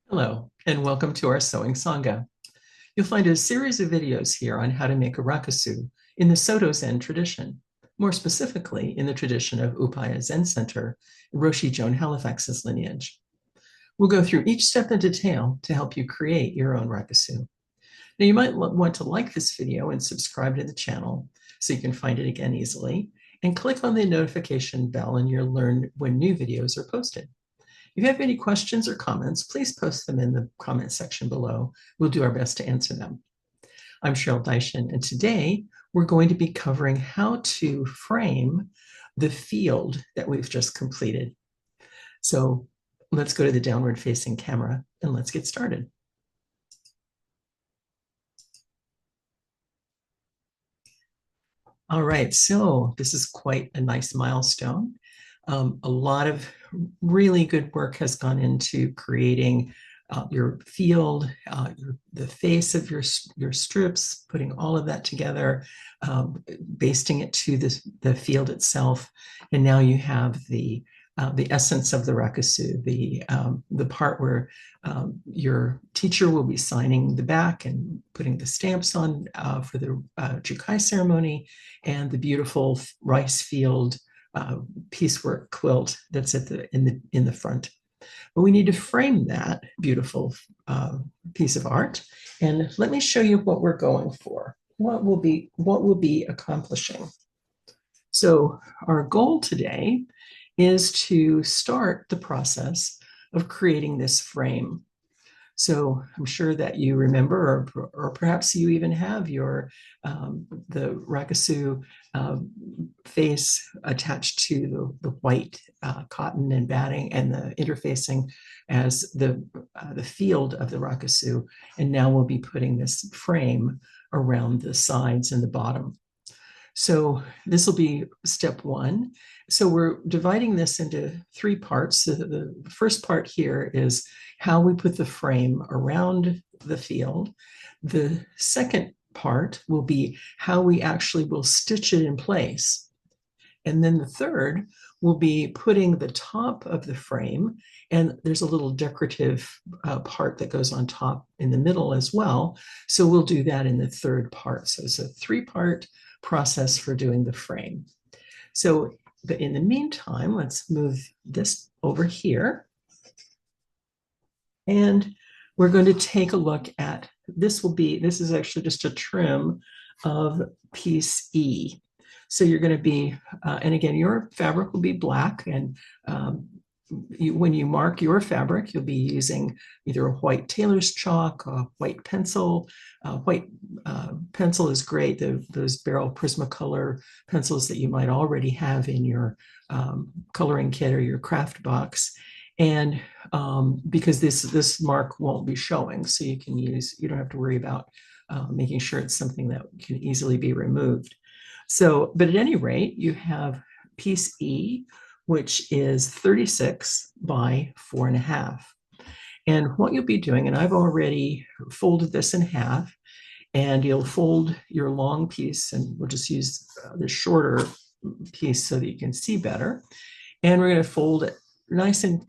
Hello, and welcome to our sewing sangha. You'll find a series of videos here on how to make a rakusu in the Soto Zen tradition, more specifically in the tradition of Upaya Zen Center, Roshi Joan Halifax's lineage. We'll go through each step in detail to help you create your own rakusu. Now, you might want to like this video and subscribe to the channel so you can find it again easily, and click on the notification bell and you'll learn when new videos are posted. If you have any questions or comments, please post them in the comment section below. We'll do our best to answer them. I'm Cheryl Dyson, and today we're going to be covering how to frame the field that we've just completed. So let's go to the downward facing camera and let's get started. All right, so this is quite a nice milestone. A lot of really good work has gone into creating your field, the face of your strips, putting all of that together, basting it to the field itself, and now you have the essence of the rakusu, the part where your teacher will be signing the back and putting the stamps on for the jukai ceremony, and the beautiful rice field piecework quilt that's in the front. But we need to frame that beautiful piece of art. And let me show you what we're going for. What we'll be accomplishing. So our goal today is to start the process of creating this frame. So I'm sure that you remember, or perhaps you even have your the rakusu face attached to the white cotton and batting and the interfacing as the field of the rakusu. And now we'll be putting this frame around the sides and the bottom. So this will be step one. So we're dividing this into three parts. The first part here is how we put the frame around the field. The second part will be how we actually will stitch it in place. And then the third will be putting the top of the frame, and there's a little decorative part that goes on top in the middle as well. So we'll do that in the third part. So it's a three-part process for doing the frame. So, but in the meantime, let's move this over here. And we're going to take a look at, this is actually just a trim of piece E. So you're going to be, and again, your fabric will be black, and when you mark your fabric, you'll be using either a white tailor's chalk, a white pencil. White pencil is great, those barrel Prismacolor pencils that you might already have in your coloring kit or your craft box. And because this mark won't be showing, so you don't have to worry about making sure it's something that can easily be removed. So, but at any rate, you have piece E, which is 36 by 4.5. And what you'll be doing, and I've already folded this in half, and you'll fold your long piece, and we'll just use the shorter piece so that you can see better. And we're going to fold it nice and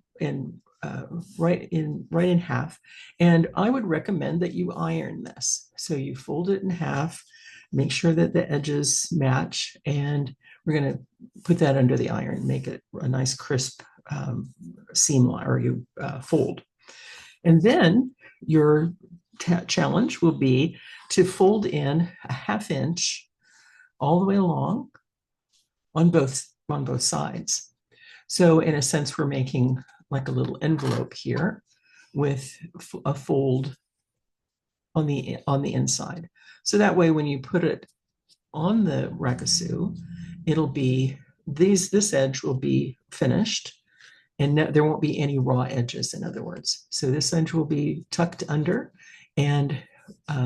right in half. And I would recommend that you iron this. So you fold it in half, make sure that the edges match, and we're going to put that under the iron, make it a nice crisp seam line, or you fold. And then your challenge will be to fold in a 1/2 inch all the way along on both sides. So in a sense, we're making like a little envelope here with a fold on the inside. So that way, when you put it on the rakusu, it'll be this edge will be finished, and there won't be any raw edges, in other words. So this edge will be tucked under, and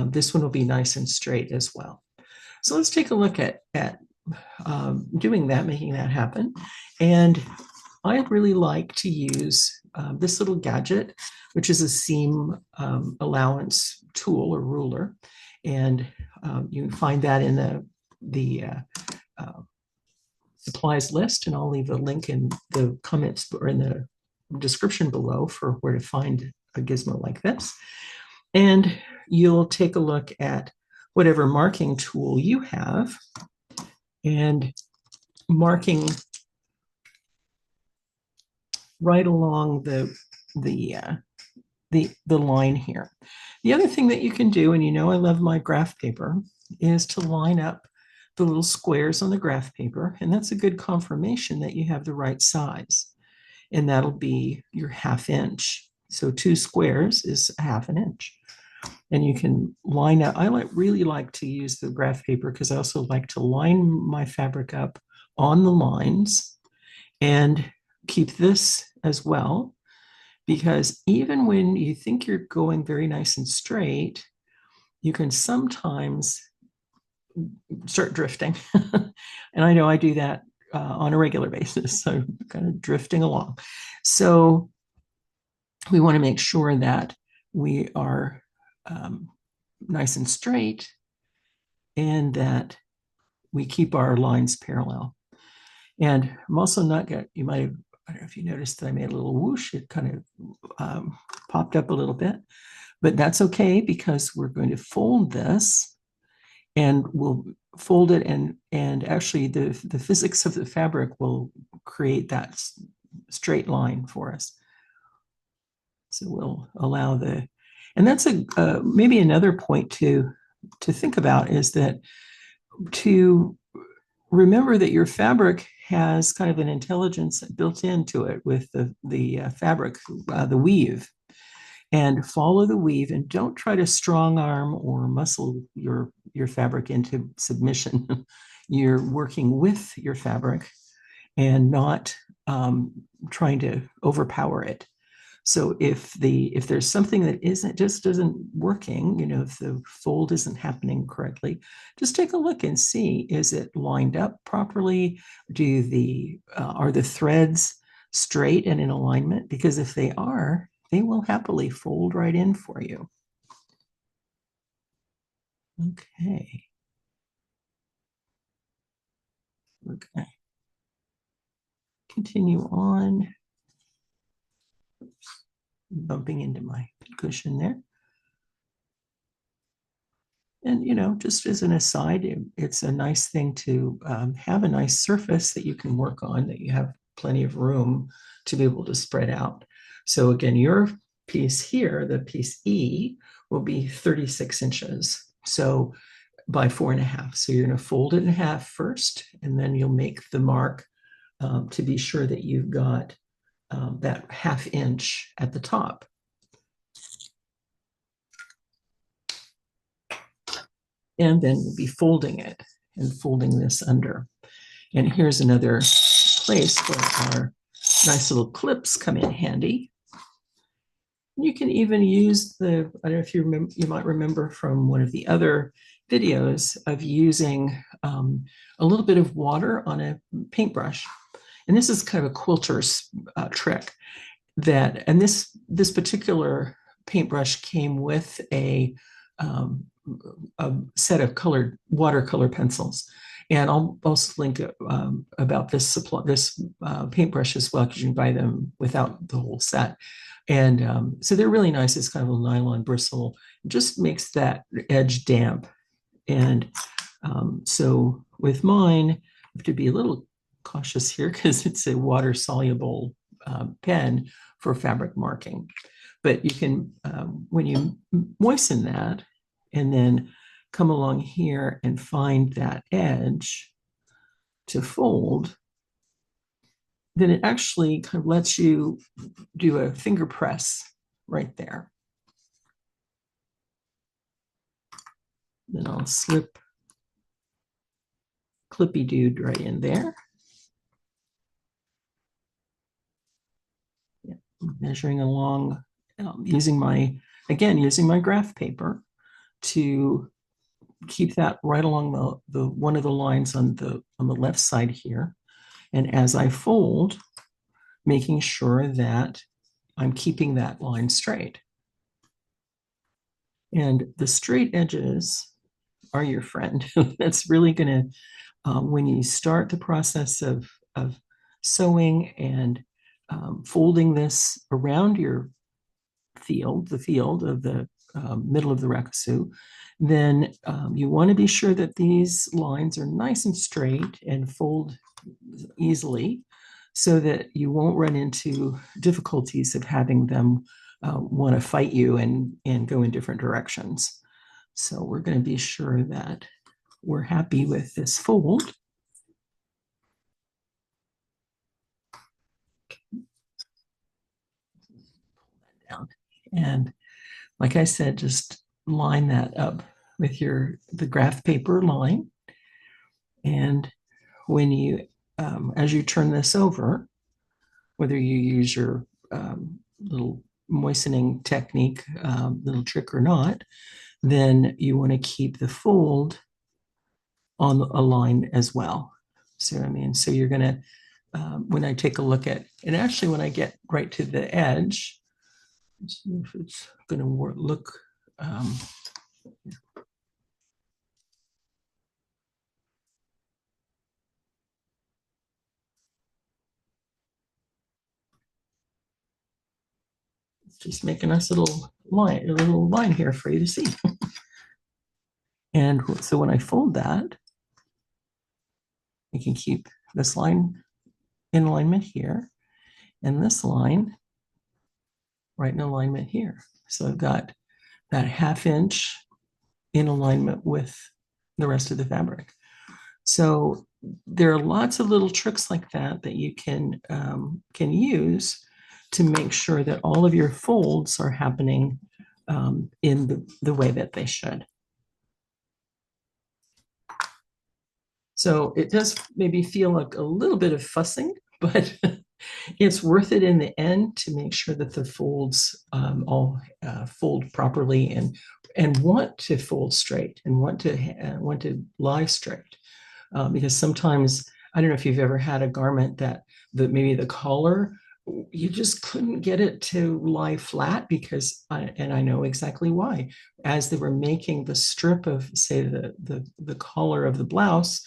this one will be nice and straight as well. So let's take a look at doing that, making that happen. And I really like to use this little gadget, which is a seam allowance tool or ruler. And you can find that in the supplies list, and I'll leave a link in the comments or in the description below for where to find a gizmo like this. And you'll take a look at whatever marking tool you have and marking right along the the line here. The other thing that you can do, and you know I love my graph paper, is to line up the little squares on the graph paper, and that's a good confirmation that you have the right size. And that'll be your 1/2 inch. So 2 squares is 1/2 an inch. And you can line up. I really like to use the graph paper because I also like to line my fabric up on the lines and keep this as well, because even when you think you're going very nice and straight, you can sometimes start drifting. And I know I do that on a regular basis, so kind of drifting along. So we want to make sure that we are nice and straight and that we keep our lines parallel. And I'm also not going, you might have, I don't know if you noticed that I made a little whoosh, it kind of popped up a little bit, but that's okay because we're going to fold this and we'll fold it, and actually the physics of the fabric will create that straight line for us. So we'll allow the, and that's a maybe another point to think about is that to remember that your fabric has kind of an intelligence built into it with the fabric, the weave, and follow the weave, and don't try to strong arm or muscle your fabric into submission. You're working with your fabric and not trying to overpower it. So if there's something that isn't working, you know, if the fold isn't happening correctly, just take a look and see, is it lined up properly? Are the threads straight and in alignment? Because if they are, they will happily fold right in for you. Okay. Okay. Continue on. Bumping into my cushion there. And, you know, just as an aside, it's a nice thing to have a nice surface that you can work on, that you have plenty of room to be able to spread out. So again, your piece here, the piece E, will be 36 inches. So by 4.5. So you're going to fold it in half first, and then you'll make the mark to be sure that you've got that 1/2 inch at the top. And then we'll be folding it and folding this under. And here's another place where our nice little clips come in handy. You can even use I don't know if you remember, you might remember from one of the other videos of using a little bit of water on a paintbrush. And this is kind of a quilter's trick and this particular paintbrush came with a set of colored watercolor pencils. And I'll also link about this paintbrush as well, because you can buy them without the whole set. And so they're really nice. It's kind of a nylon bristle. It just makes that edge damp. And so with mine, I have to be a little cautious here because it's a water soluble pen for fabric marking. But you can, when you moisten that and then come along here and find that edge to fold, then it actually kind of lets you do a finger press right there. Then I'll slip Clippy Dude right in there. Yeah, measuring along, using my graph paper to keep that right along the one of the lines on the left side here. And as I fold, making sure that I'm keeping that line straight. And the straight edges are your friend. That's really going to, when you start the process of sewing and folding this around your field, the field of the middle of the Rakusu, then you want to be sure that these lines are nice and straight and fold easily so that you won't run into difficulties of having them want to fight you and go in different directions. So we're going to be sure that we're happy with this fold. Down. And like I said, just line that up with the graph paper line. And when you, as you turn this over, whether you use your little moistening technique, little trick or not, then you want to keep the fold on a line as well. See what I mean? So you're going to, when I take a look at, and actually when I get right to the edge, let's see if it's going to look. It's just making us a little line here for you to see. And so when I fold that, I can keep this line in alignment here and this line right in alignment here. So I've got that 1/2 inch in alignment with the rest of the fabric. So there are lots of little tricks like that that you can use to make sure that all of your folds are happening in the way that they should. So it does maybe feel like a little bit of fussing, but it's worth it in the end to make sure that the folds all fold properly and want to fold straight and want to lie straight. Because sometimes, I don't know if you've ever had a garment that maybe the collar, you just couldn't get it to lie flat because, and I know exactly why. As they were making the strip of, say, the collar of the blouse,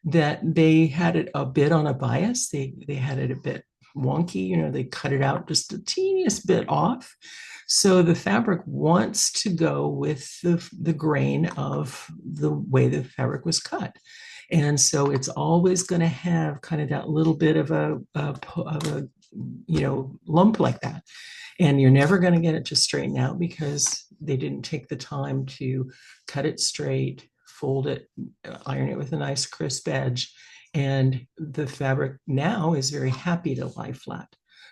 that they had it a bit on a bias. They had it a bit wonky, they cut it out just the teeniest bit off. So the fabric wants to go with the grain of the way the fabric was cut. And so it's always going to have kind of that little bit of a lump like that. And you're never going to get it to straighten out because they didn't take the time to cut it straight, fold it, iron it with a nice crisp edge. And the fabric now is very happy to lie flat.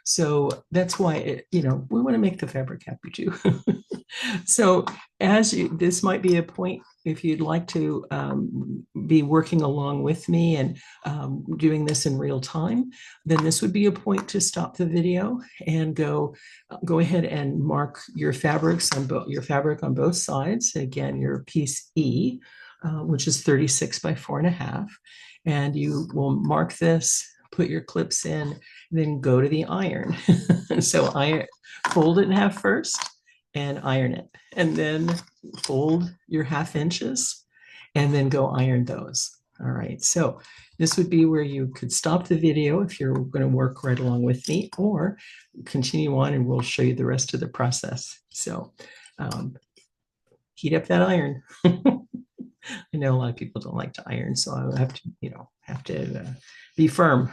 So that's why we want to make the fabric happy too. So this might be a point if you'd like to be working along with me and doing this in real time, then this would be a point to stop the video and go ahead and mark your fabrics on your fabric on both sides. Again, your piece E, which is 36 by 4.5, and you will mark this, put your clips in, then go to the iron. So I fold it in half first and iron it, and then fold your 1/2 inches and then go iron those. All right, so this would be where you could stop the video if you're going to work right along with me, or continue on and we'll show you the rest of the process. So heat up that iron. I know a lot of people don't like to iron, so I have to be firm.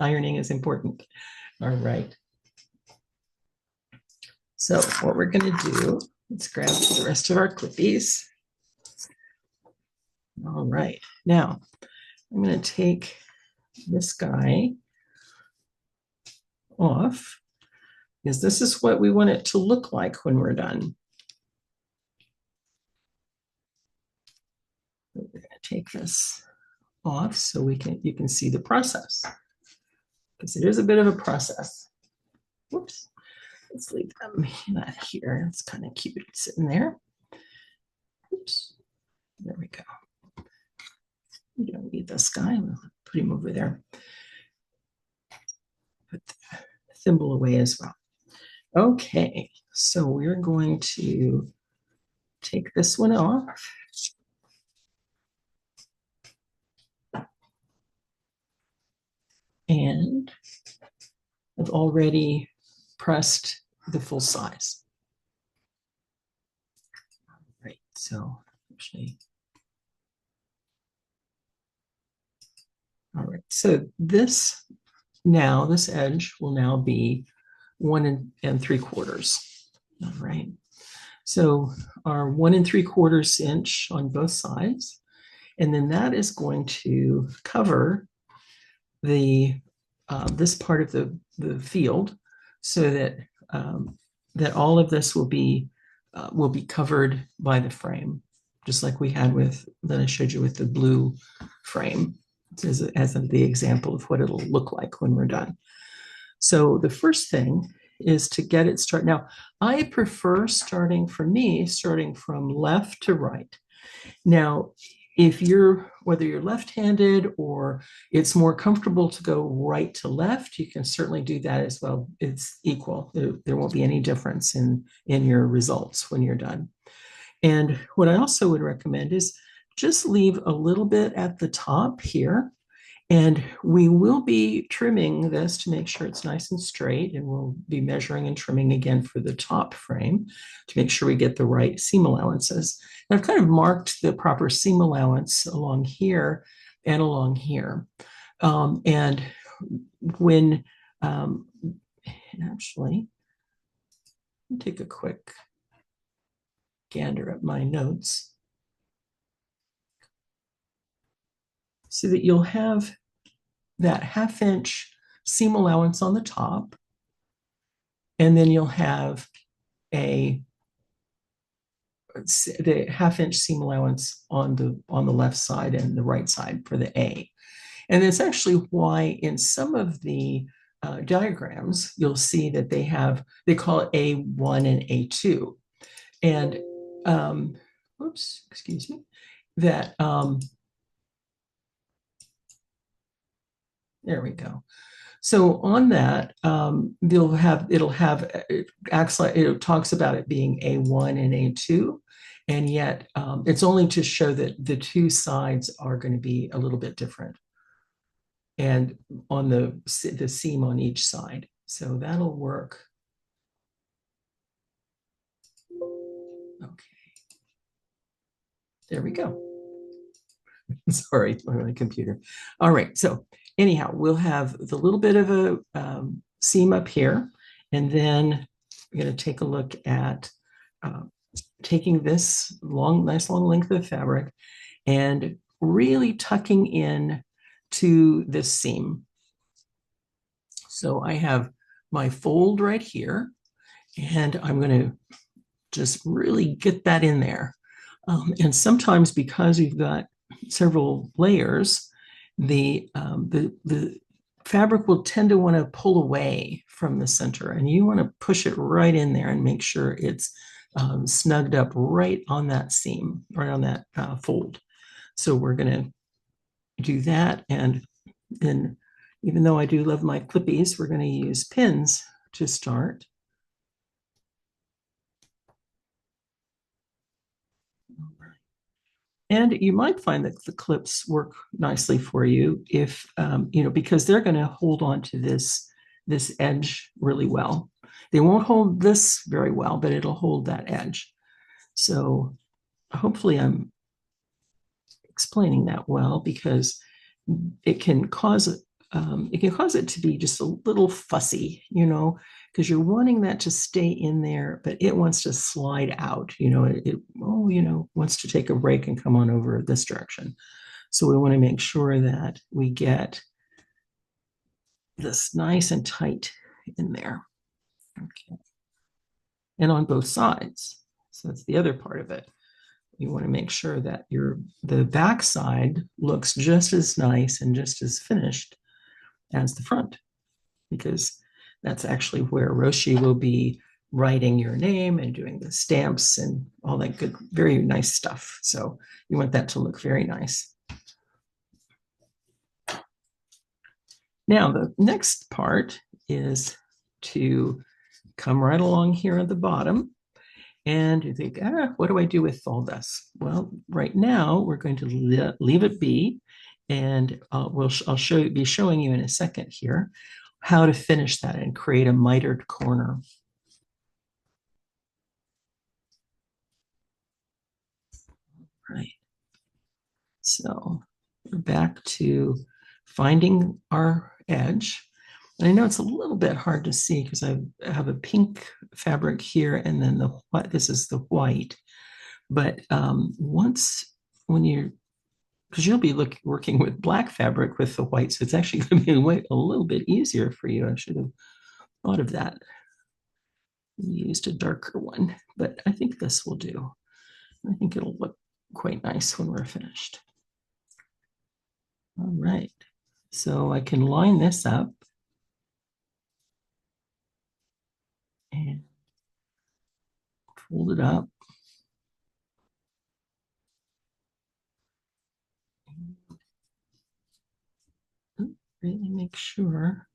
Ironing is important. All right. So what we're going to do, let's grab the rest of our clippies. All right. Now I'm going to take this guy off because this is what we want it to look like when we're done. We're going to take this off so you can see the process, because it is a bit of a process. Whoops. Let's leave them here. It's kind of cute sitting there. Oops. There we go. We don't need this guy. We'll put him over there. Put the thimble away as well. Okay, so we're going to take this one off. And I've already pressed the full size. Right, so actually, all right, so this edge will now be 1 3/4. All right, so our 1 3/4 inch on both sides, and then that is going to cover the this part of the field, so that that all of this will be covered by the frame, just like we had with that I showed you with the blue frame, as the example of what it'll look like when we're done. So the first thing is to get it started. Now, I prefer starting from left to right. Now, if whether you're left-handed or it's more comfortable to go right to left, you can certainly do that as well. It's equal. There won't be any difference in your results when you're done. And what I also would recommend is just leave a little bit at the top here. And we will be trimming this to make sure it's nice and straight. And we'll be measuring and trimming again for the top frame to make sure we get the right seam allowances. And I've kind of marked the proper seam allowance along here and along here. And when, actually, let me take a quick gander at my notes, so that you'll have that 1/2 inch seam allowance on the top, and then you'll have the 1/2 inch seam allowance on the left side and the right side for the A. And that's actually why in some of the diagrams, you'll see that they call it A1 and A2. And, oops, excuse me, that, there we go. So on that, it acts like it talks about it being A1 and A2, and yet it's only to show that the two sides are going to be a little bit different, and on the seam on each side. So that'll work. Okay, there we go. Sorry, my computer. All right, so anyhow, we'll have the little bit of a seam up here, and then we're going to take a look at taking this nice long length of fabric and really tucking in to this seam. So I have my fold right here, and I'm going to just really get that in there. And sometimes, because you've got several layers, the fabric will tend to want to pull away from the center, and you want to push it right in there and make sure it's snugged up right on that seam, right on that fold. So we're going to do that, and then, even though I do love my clippies, we're going to use pins to start. And you might find that the clips work nicely for you if, because they're going to hold on to this edge really well. They won't hold this very well, but it'll hold that edge. So hopefully I'm explaining that well, because it can cause it to be just a little fussy, because you're wanting that to stay in there, but it wants to slide out. It wants to take a break and come on over this direction. So we want to make sure that we get this nice and tight in there. Okay. And on both sides. So that's the other part of it. You want to make sure that the back side looks just as nice and just as finished as the front, because that's actually where Roshi will be writing your name and doing the stamps and all that good, very nice stuff. So you want that to look very nice. Now, the next part is to come right along here at the bottom, and you think, what do I do with all this? Well, right now we're going to leave it be, and I'll be showing you in a second here how to finish that and create a mitered corner. right. So we're back to finding our edge. And I know it's a little bit hard to see because I have a pink fabric here and then the what this is the white. But once when you're because you'll be working with black fabric with the white, so it's actually going to be a little bit easier for you. I should have thought of that. Used a darker one, but I think this will do. I think it'll look quite nice when we're finished. All right, so I can line this up and fold it up. Really make sure.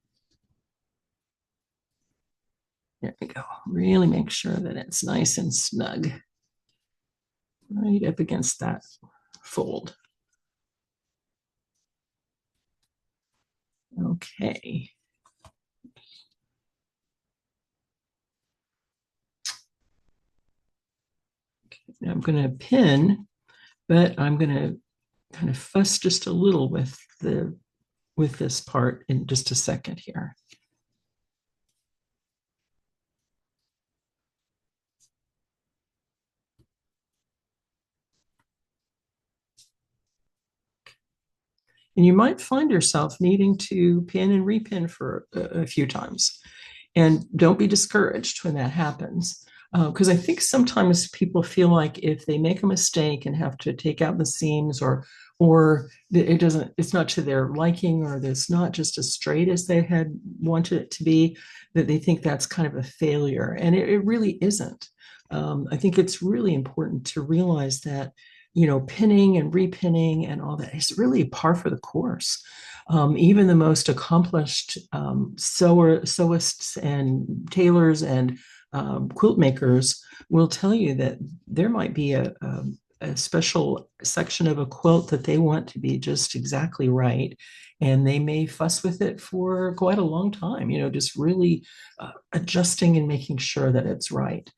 There we go. Really make sure that it's nice and snug right up against that fold. Okay. Now I'm going to pin, but I'm going to kind of fuss just a little with this part in just a second here. And you might find yourself needing to pin and repin for a few times. And don't be discouraged when that happens. Because I think sometimes people feel like if they make a mistake and have to take out the seams or it's not to their liking or it's not just as straight as they had wanted it to be, that they think that's kind of a failure. And it really isn't. I think it's really important to realize that, pinning and repinning and all that is really par for the course. Even the most accomplished sewists and tailors and quilt makers will tell you that there might be a special section of a quilt that they want to be just exactly right. And they may fuss with it for quite a long time, just really adjusting and making sure that it's right.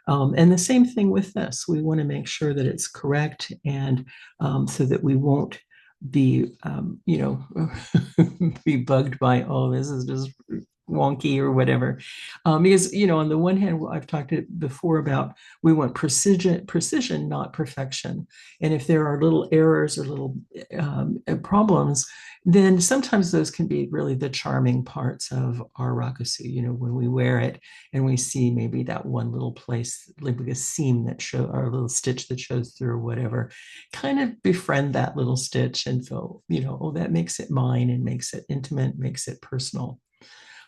And the same thing with this. We want to make sure that it's correct and so that we won't be, be bugged by, oh, this is just wonky or whatever. Because, on the one hand, I've talked before about we want precision, not perfection. And if there are little errors or little problems, then sometimes those can be really the charming parts of our rakusu, when we wear it and we see maybe that one little place, like a seam that show or a little stitch that shows through or whatever, kind of befriend that little stitch and feel, oh, that makes it mine and makes it intimate, makes it personal.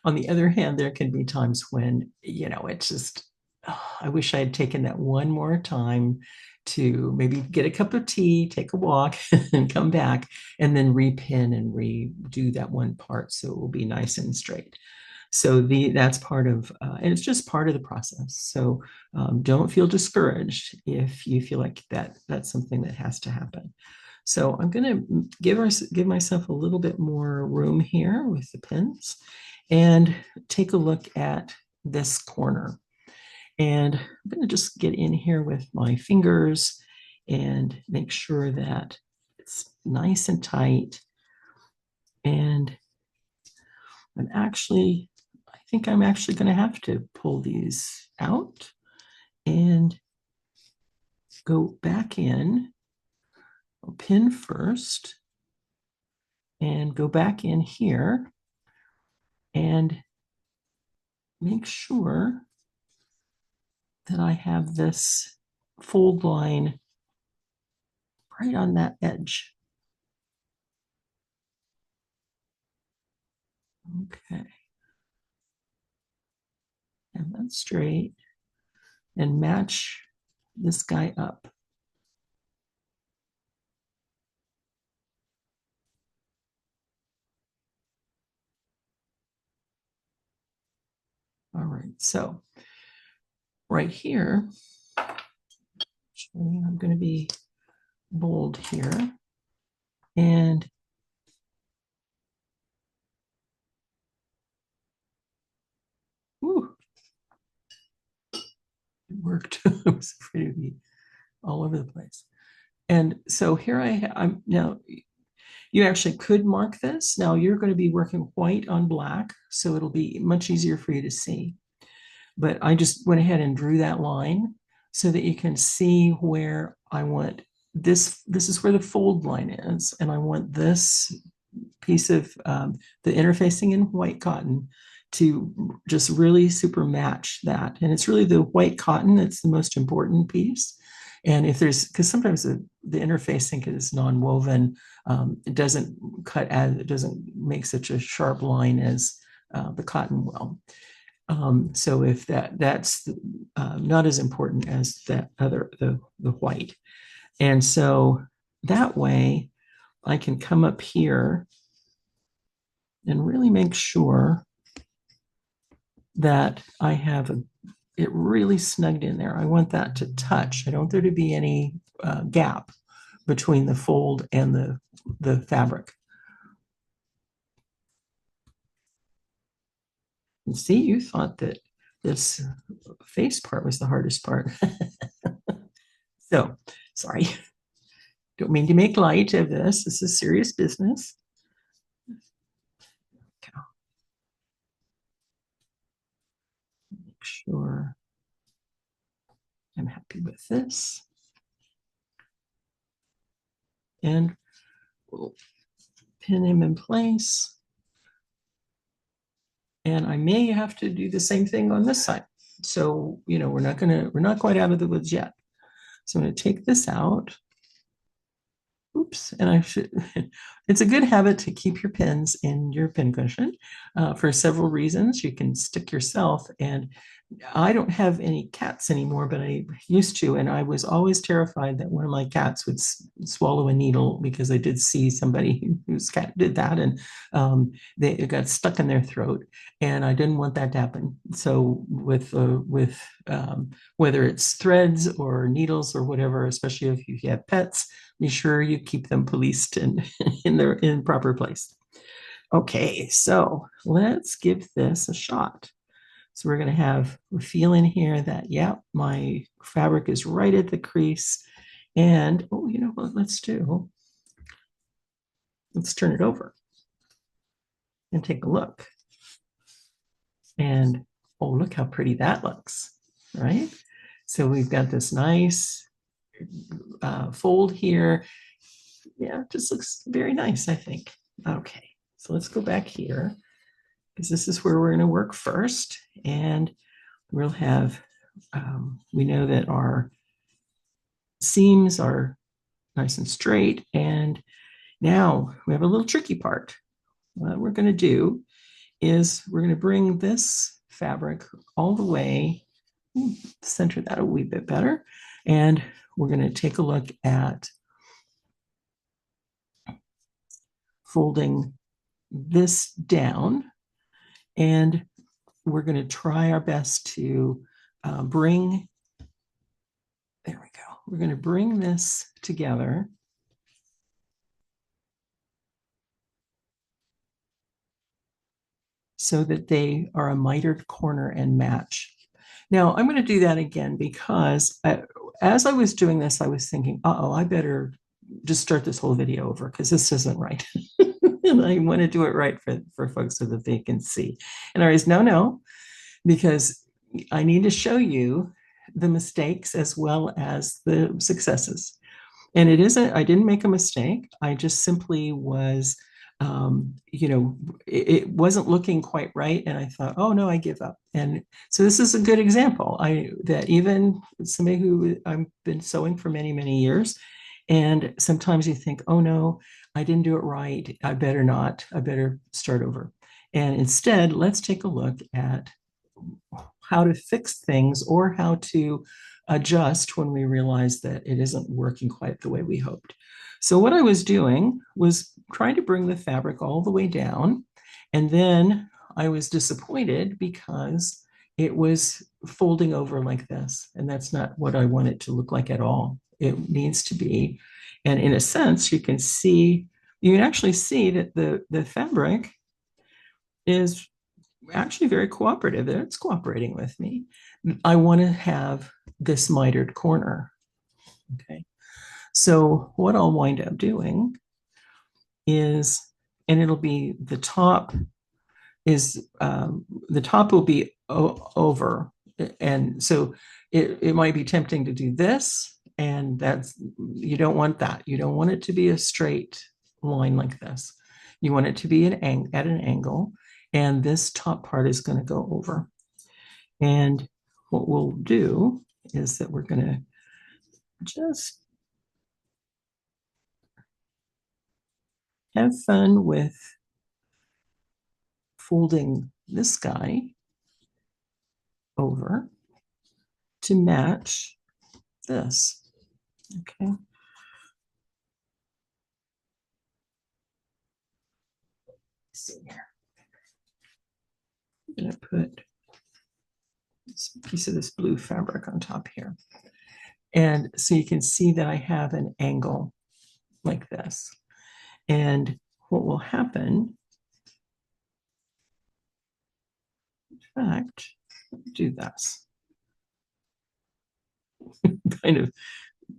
On the other hand, there can be times when, it's just, oh, I wish I had taken that one more time to maybe get a cup of tea, take a walk, and come back, and then repin and redo that one part so it will be nice and straight. So that's part of, and it's just part of the process. So don't feel discouraged if you feel like that's something that has to happen. So I'm going to give myself a little bit more room here with the pins and take a look at this corner. And I'm going to just get in here with my fingers and make sure that it's nice and tight. And I think I'm actually going to have to pull these out and go back in. I'll pin first and go back in here and make sure that I have this fold line right on that edge. Okay. And that straight and match this guy up. All right, so right here, I'm going to be bold here. And whew, it worked. I was afraid to be all over the place. And so here I'm now, you actually could mark this. Now you're going to be working white on black, so it'll be much easier for you to see. But I just went ahead and drew that line so that you can see where I want this. This is where the fold line is, and I want this piece of the interfacing in white cotton to just really super match that. And it's really the white cotton that's the most important piece. And if there's, because sometimes the interfacing is non-woven, it doesn't cut as, it doesn't make such a sharp line as the cotton will. So if that's not as important as that other, the white. And so that way I can come up here and really make sure that I have it really snugged in there. I want that to touch. I don't want there to be any gap between the fold and the fabric. And see, you thought that this face part was the hardest part. So, sorry. Don't mean to make light of this. This is serious business. Make sure I'm happy with this. And we'll pin him in place. And I may have to do the same thing on this side. So, we're not quite out of the woods yet. So I'm going to take this out. Oops, and it's a good habit to keep your pins in your pin cushion for several reasons. You can stick yourself, and I don't have any cats anymore, but I used to, and I was always terrified that one of my cats would swallow a needle, because I did see somebody whose cat did that, and it got stuck in their throat, and I didn't want that to happen. So with whether it's threads or needles or whatever, especially if you have pets, be sure you keep them policed and in proper place. Okay, so let's give this a shot. So we're going to have a feel in here that, yeah, my fabric is right at the crease. And, oh, you know what, let's turn it over and take a look. And, oh, look how pretty that looks, right? So we've got this nice fold here. Yeah, it just looks very nice, I think. Okay, so let's go back here, because this is where we're going to work first. And we'll have, we know that our seams are nice and straight. And now we have a little tricky part. What we're going to do is we're going to bring this fabric all the way, center that a wee bit better. And we're going to take a look at folding this down. And we're going to try our best to bring, there we go. We're going to bring this together so that they are a mitered corner and match. Now I'm going to do that again, because as I was doing this, I was thinking, uh-oh, I better just start this whole video over, because this isn't right. And I want to do it right for folks so that they can see. And I was, no, because I need to show you the mistakes as well as the successes. And I didn't make a mistake. I just simply was, it wasn't looking quite right. And I thought, oh no, I give up. And so this is a good example. That even somebody who I've been sewing for many, many years, and sometimes you think, oh no, I didn't do it right. I better start over. And instead, let's take a look at how to fix things, or how to adjust when we realize that it isn't working quite the way we hoped. So what I was doing was trying to bring the fabric all the way down, and then I was disappointed because it was folding over like this, and that's not what I want it to look like at all. It needs to be, and in a sense, you can actually see that the fabric is actually very cooperative. It's cooperating with me. I want to have this mitered corner. Okay. So what I'll wind up doing is, and it'll be the top is the top will be over. And so it might be tempting to do this. And that's, you don't want that. You don't want it to be a straight line like this. You want it to be at an angle. And this top part is going to go over. And what we'll do is that we're going to just have fun with folding this guy over to match this. Okay. Let's see here. I'm going to put this piece of this blue fabric on top here. And so you can see that I have an angle like this. And what will happen, in fact, do this. Kind of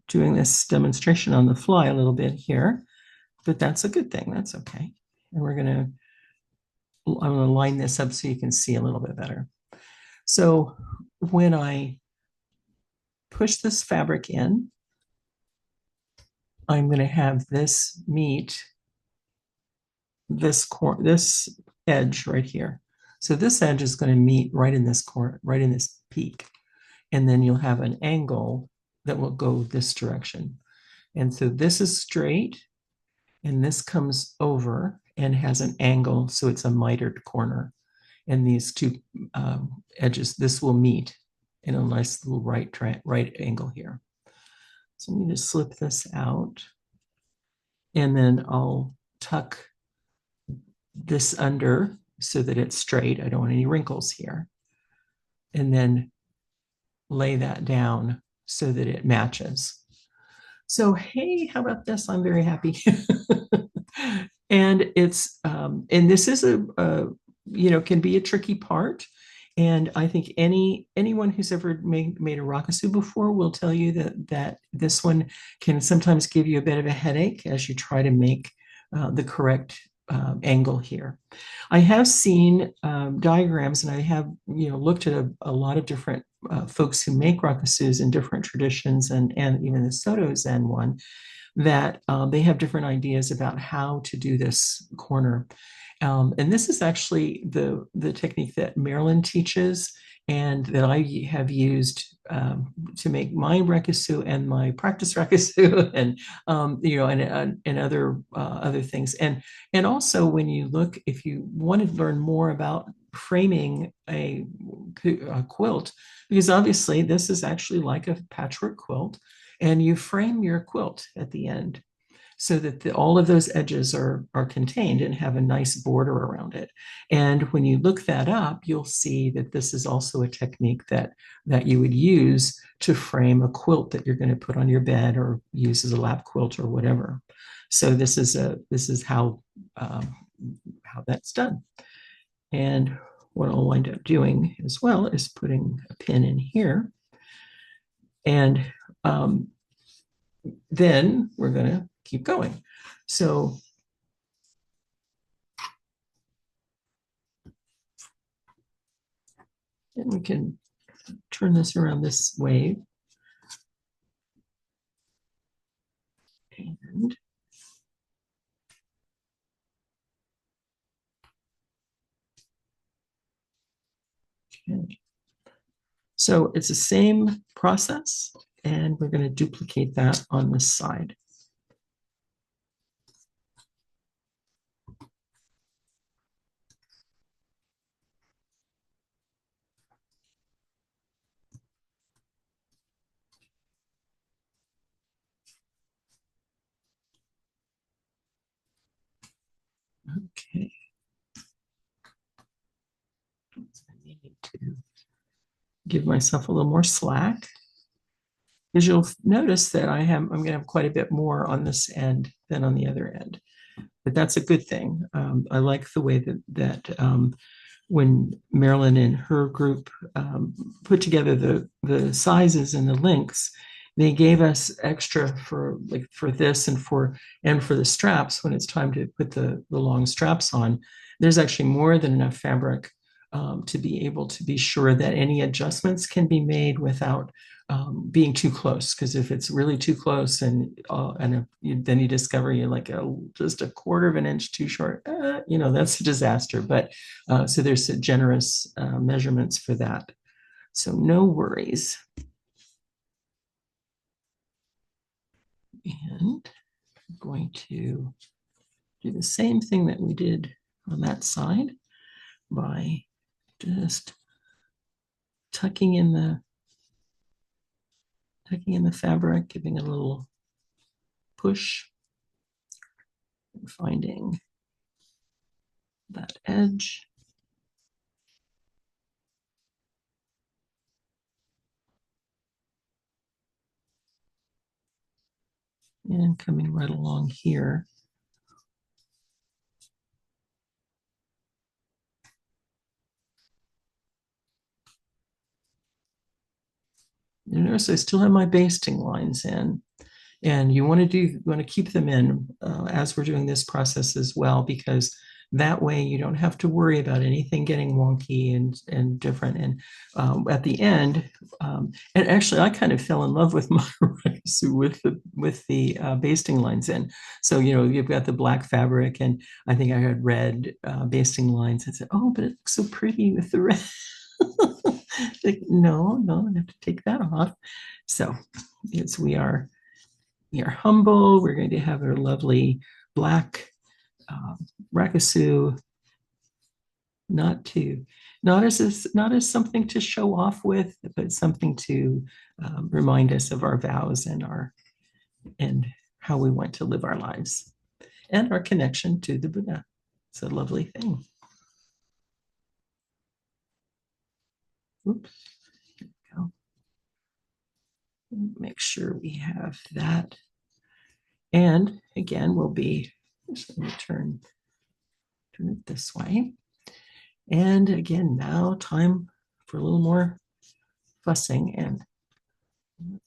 doing this demonstration on the fly a little bit here, but that's a good thing. That's okay. And I'm going to line this up so you can see a little bit better. So when I push this fabric in, I'm going to have this meet this edge right here. So this edge is going to meet right in this corner, right in this peak. And then you'll have an angle that will go this direction. And so this is straight, and this comes over and has an angle, so it's a mitered corner. And these two edges, this will meet in a nice little right angle here. So I'm going to slip this out, and then I'll tuck this under so that it's straight. I don't want any wrinkles here. And then lay that down so that it matches. So, hey, how about this? I'm very happy. And it's, and this is can be a tricky part. And I think anyone who's ever made a rakusu before will tell you that this one can sometimes give you a bit of a headache as you try to make the correct angle here. I have seen diagrams, and I have looked at a lot of different folks who make rakusus in different traditions, and even the Soto Zen one, that they have different ideas about how to do this corner. And this is actually the technique that Marilyn teaches and that I have used to make my rakusu and my practice rakusu, and and other things. And also, when you look, if you want to learn more about framing a quilt, because obviously this is actually like a patchwork quilt, and you frame your quilt at the end so that all of those edges are contained and have a nice border around it. And when you look that up, you'll see that this is also a technique that you would use to frame a quilt that you're going to put on your bed or use as a lap quilt or whatever. So this is how that's done. And what I'll wind up doing as well is putting a pin in here. And then we're going to keep going. So and we can turn this around this way. And okay. So it's the same process, and we're going to duplicate that on this side. Okay. I need to give myself a little more slack, because you'll notice that I'm going to have quite a bit more on this end than on the other end. But that's a good thing. I like the way that when Marilyn and her group put together the sizes and the lengths, they gave us extra for like for this and for the straps when it's time to put the long straps on. There's actually more than enough fabric to be able to be sure that any adjustments can be made without being too close. Because if it's really too close then you discover you're like just a quarter of an inch too short, that's a disaster. But so there's generous measurements for that. So no worries. And I'm going to do the same thing that we did on that side by just tucking in the fabric, giving it a little push, and finding that edge. And coming right along here. You notice I still have my basting lines in. And you want to keep them in as we're doing this process as well, because that way you don't have to worry about anything getting wonky and different. And at the end, and actually I kind of fell in love with my Rakusu with the basting lines in. So you've got the black fabric, and I think I had red basting lines. I said, oh, but it looks so pretty with the red. Like, no, I have to take that off. So yes, we are humble. We're going to have our lovely black Rakusu, not as something to show off with, but something to remind us of our vows and how we want to live our lives and our connection to the Buddha. It's a lovely thing. Oops. Here we go. Make sure we have that. And again, we'll be just going to turn it this way. And again, now time for a little more fussing and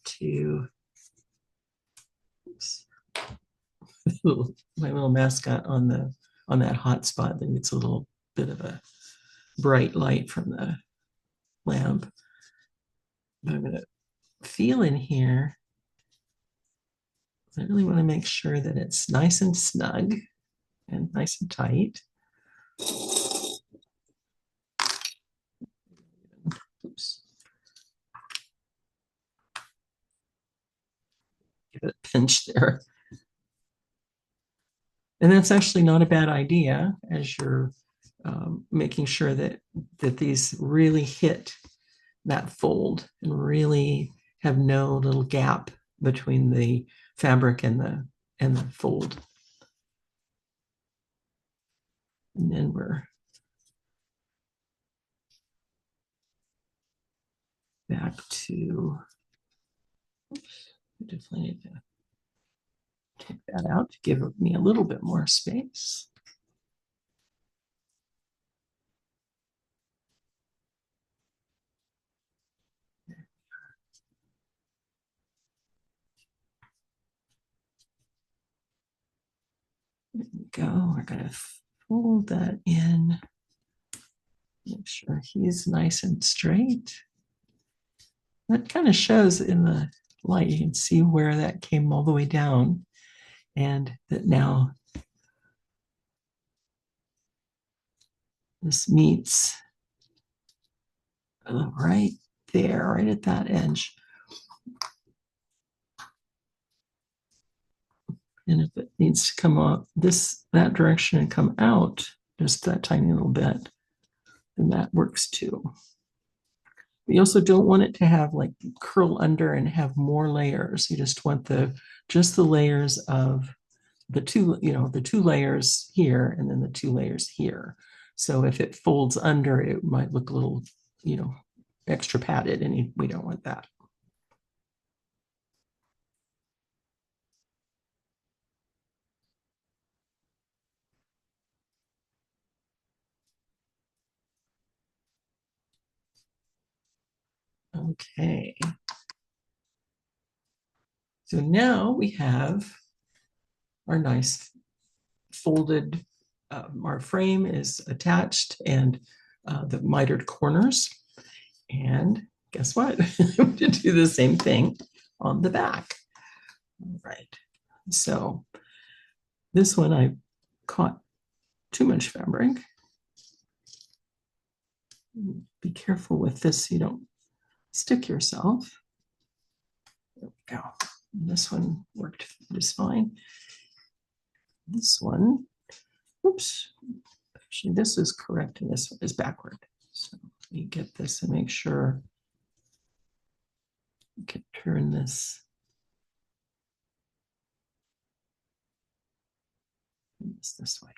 to oops, my little mascot on that hot spot that needs a little bit of a bright light from the lamp. But I'm going to feel in here. I really want to make sure that it's nice and snug and nice and tight. Oops. Give it a pinch there. And that's actually not a bad idea as you're making sure that these really hit that fold and really have no little gap between the fabric and the fold. And then we're back to, oops, I definitely need to take that out to give me a little bit more space. There we go. We're going to fold that in. Make sure he's nice and straight. That kind of shows in the light. You can see where that came all the way down, and that now this meets right there, right at that edge. And if it needs to come up that direction and come out just that tiny little bit, then that works too. You also don't want it to have like curl under and have more layers. You just want just the layers of the two layers here and then the two layers here. So if it folds under, it might look a little, extra padded, and we don't want that. Okay. So now we have our nice folded, our frame is attached and the mitered corners. And guess what? I'm going to do the same thing on the back. All right. So this one I caught too much fabric. Be careful with this so you don't stick yourself. There we go. This one worked just fine. This one, oops, actually this is correct and this one is backward. So let me get this and make sure we can turn this this way.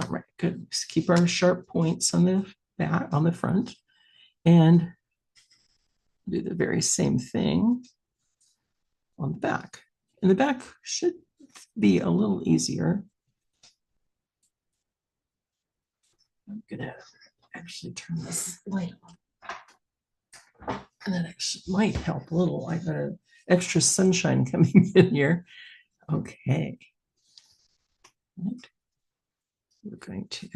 All right, good. Just keep our sharp points on the back, on the front, and do the very same thing on the back. And the back should be a little easier. I'm gonna actually turn this light on. And that actually might help a little. I got an extra sunshine coming in here. Okay. Right. We're going to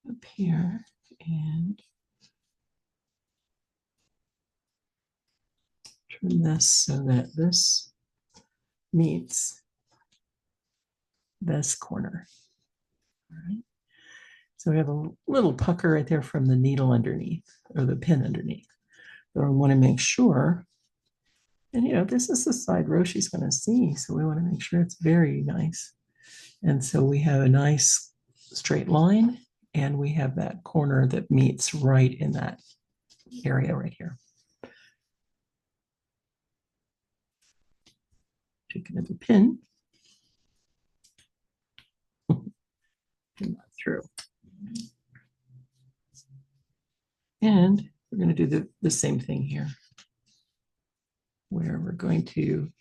up here and turn this so that this meets this corner. All right. So we have a little pucker right there from the needle underneath or the pin underneath. So we want to make sure, and this is the side row she's going to see. So we want to make sure it's very nice. And so we have a nice straight line and we have that corner that meets right in that area right here. Take another pin. Pin that through. And we're going to do the same thing here, where we're going to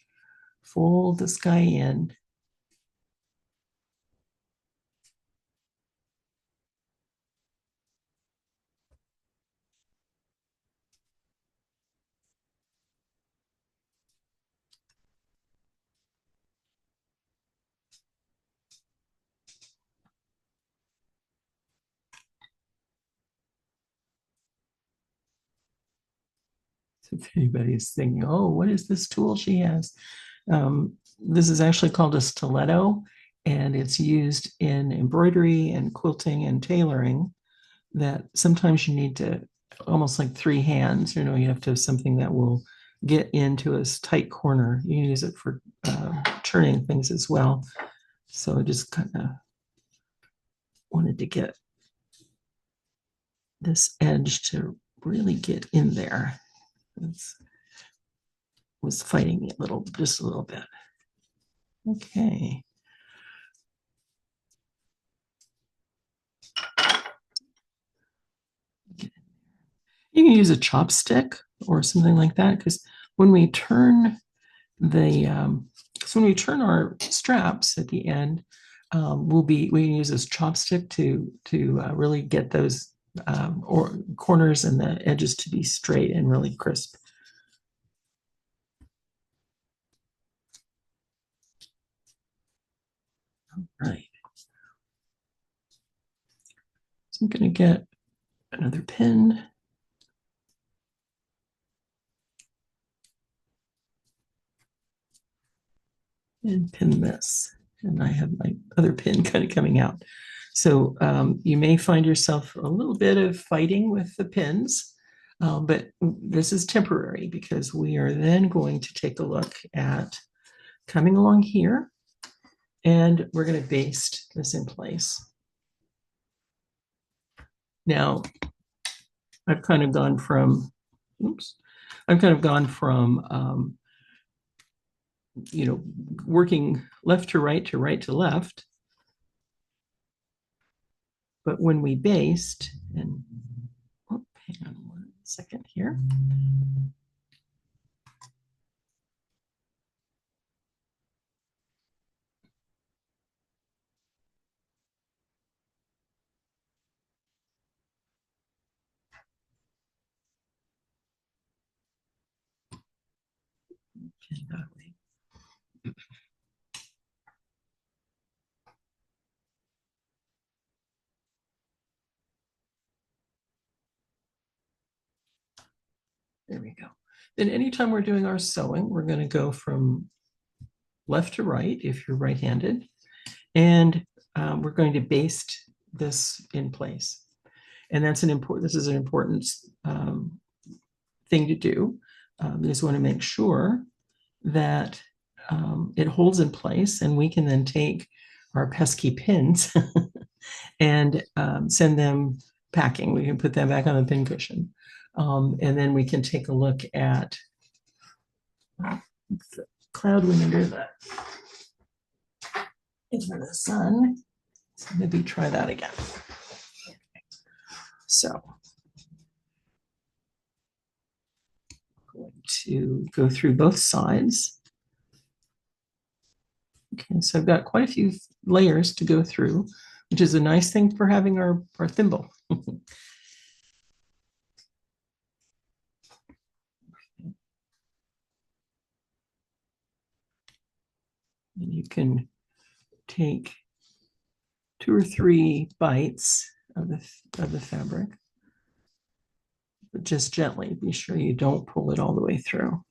fold this guy in. If anybody's thinking, oh, what is this tool she has? This is actually called a stiletto, and it's used in embroidery and quilting and tailoring. That sometimes you need to almost like three hands. You have to have something that will get into a tight corner. You can use it for turning things as well. So I just kind of wanted to get this edge to really get in there. It's was fighting me just a little bit. Okay. You can use a chopstick or something like that because when we turn when we turn our straps at the end, we can use this chopstick to really get those or corners and the edges to be straight and really crisp. All right. So I'm going to get another pin. And pin this. And I have my other pin kind of coming out. So you may find yourself a little bit of fighting with the pins, but this is temporary because we are then going to take a look at coming along here and we're going to baste this in place. Now, I've kind of gone from, working left to right to left. But when we baste, and hang on one second here. And that way. There we go. Then anytime we're doing our sewing, we're going to go from left to right if you're right-handed, and we're going to baste this in place. And that's an important, this is an important thing to do. You just want to make sure that it holds in place, and we can then take our pesky pins and send them packing. We can put them back on the pin cushion. And then we can take a look at the cloud went under the sun. So maybe try that again. So I'm going to go through both sides. Okay, so I've got quite a few layers to go through, which is a nice thing for having our thimble. And you can take 2 or 3 bites of the fabric, but just gently. Be sure you don't pull it all the way through.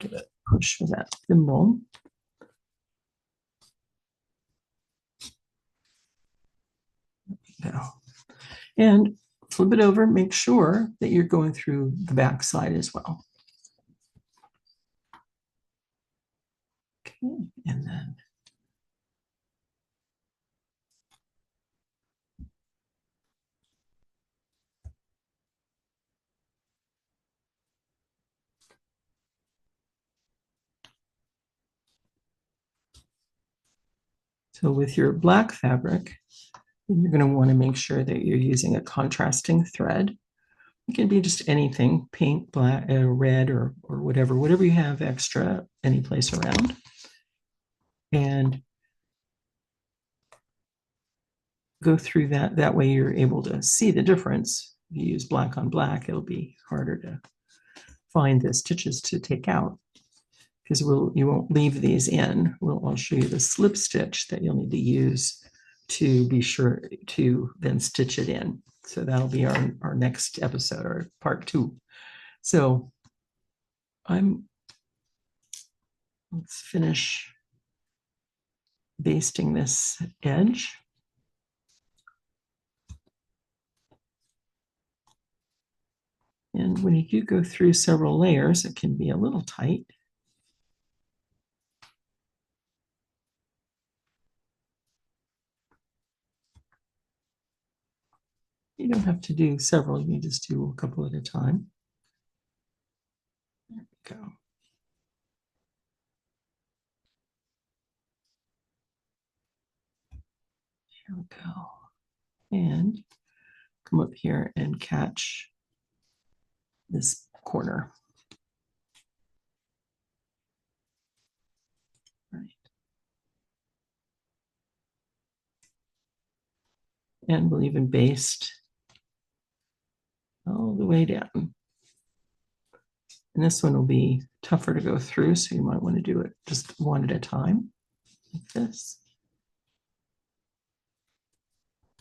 Give it a push with that thimble. Go. And flip it over, make sure that you're going through the back side as well. Okay, and then so with your black fabric, you're going to want to make sure that you're using a contrasting thread. It can be just anything, pink, black, red, or whatever you have extra any place around. And go through that. That way you're able to see the difference. If you use black on black, it'll be harder to find the stitches to take out, because you won't leave these in. I'll show you the slip stitch that you'll need to use to be sure to then stitch it in. So that'll be our next episode, or part 2. So let's finish basting this edge. And when you do go through several layers, it can be a little tight. You don't have to do several, you just do a couple at a time. There we go. Here we go. And come up here and catch this corner. Right. And we'll even baste all the way down. And this one will be tougher to go through, so you might want to do it just one at a time, like this.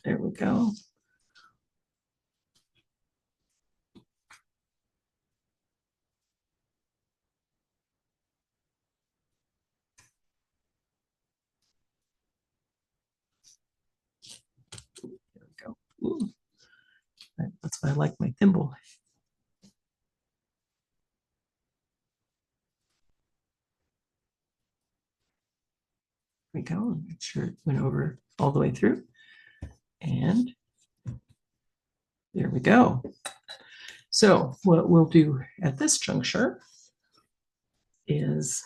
There we go. There we go. Ooh. That's why I like my thimble. There we go. Make sure it went over all the way through. And there we go. So what we'll do at this juncture is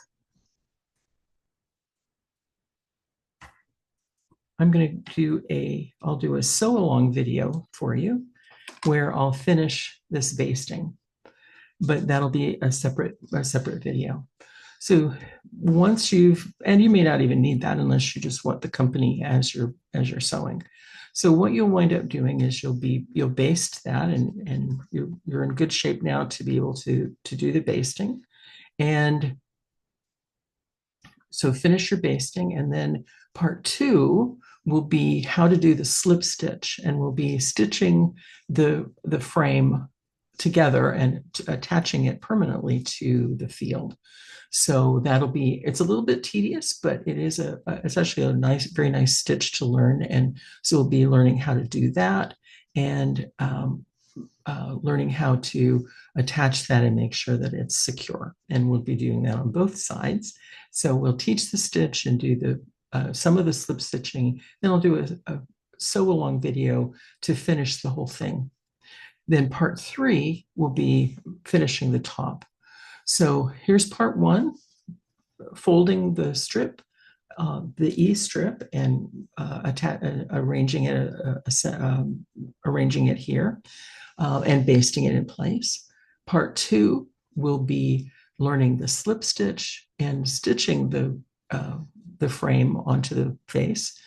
I'll do a sew along video for you where I'll finish this basting, but that'll be a separate video. So once and you may not even need that unless you just want the company as you're sewing. So what you'll wind up doing is you'll baste that, and you're in good shape now to be able to do the basting. And so finish your basting, and then part two will be how to do the slip stitch, and we'll be stitching the frame together and attaching it permanently to the field. So that'll be, it's a little bit tedious, but it's actually a nice, very nice stitch to learn. And so we'll be learning how to do that, and learning how to attach that and make sure that it's secure. And we'll be doing that on both sides. So we'll teach the stitch and do some of the slip stitching. Then I'll do a sew along video to finish the whole thing. Then part three will be finishing the top. So here's part one, folding the strip, the E strip, and arranging it here, and basting it in place. Part two will be learning the slip stitch and stitching the frame onto the face.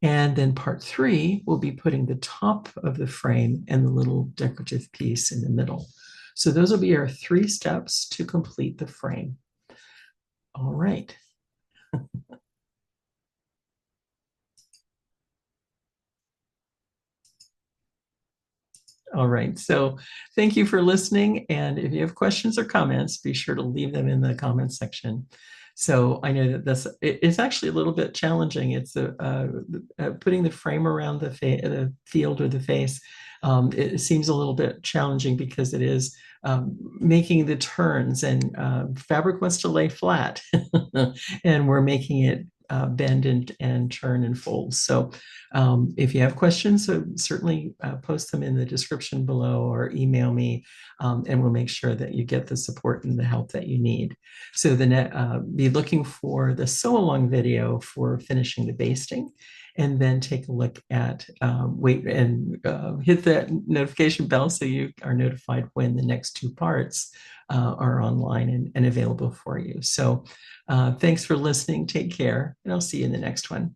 And then part three will be putting the top of the frame and the little decorative piece in the middle. So those will be our 3 steps to complete the frame. All right. All right. So thank you for listening. And if you have questions or comments, be sure to leave them in the comments section. So I know that it's actually a little bit challenging. It's putting the frame around the field or the face. It seems a little bit challenging because it is making the turns, and fabric wants to lay flat, and we're making it bend and turn and fold. So if you have questions, so certainly post them in the description below or email me, and we'll make sure that you get the support and the help that you need. So be looking for the sew along video for finishing the basting, and then take a look at, wait and hit that notification bell so you are notified when the next 2 parts are online and available for you. So thanks for listening. Take care, and I'll see you in the next one.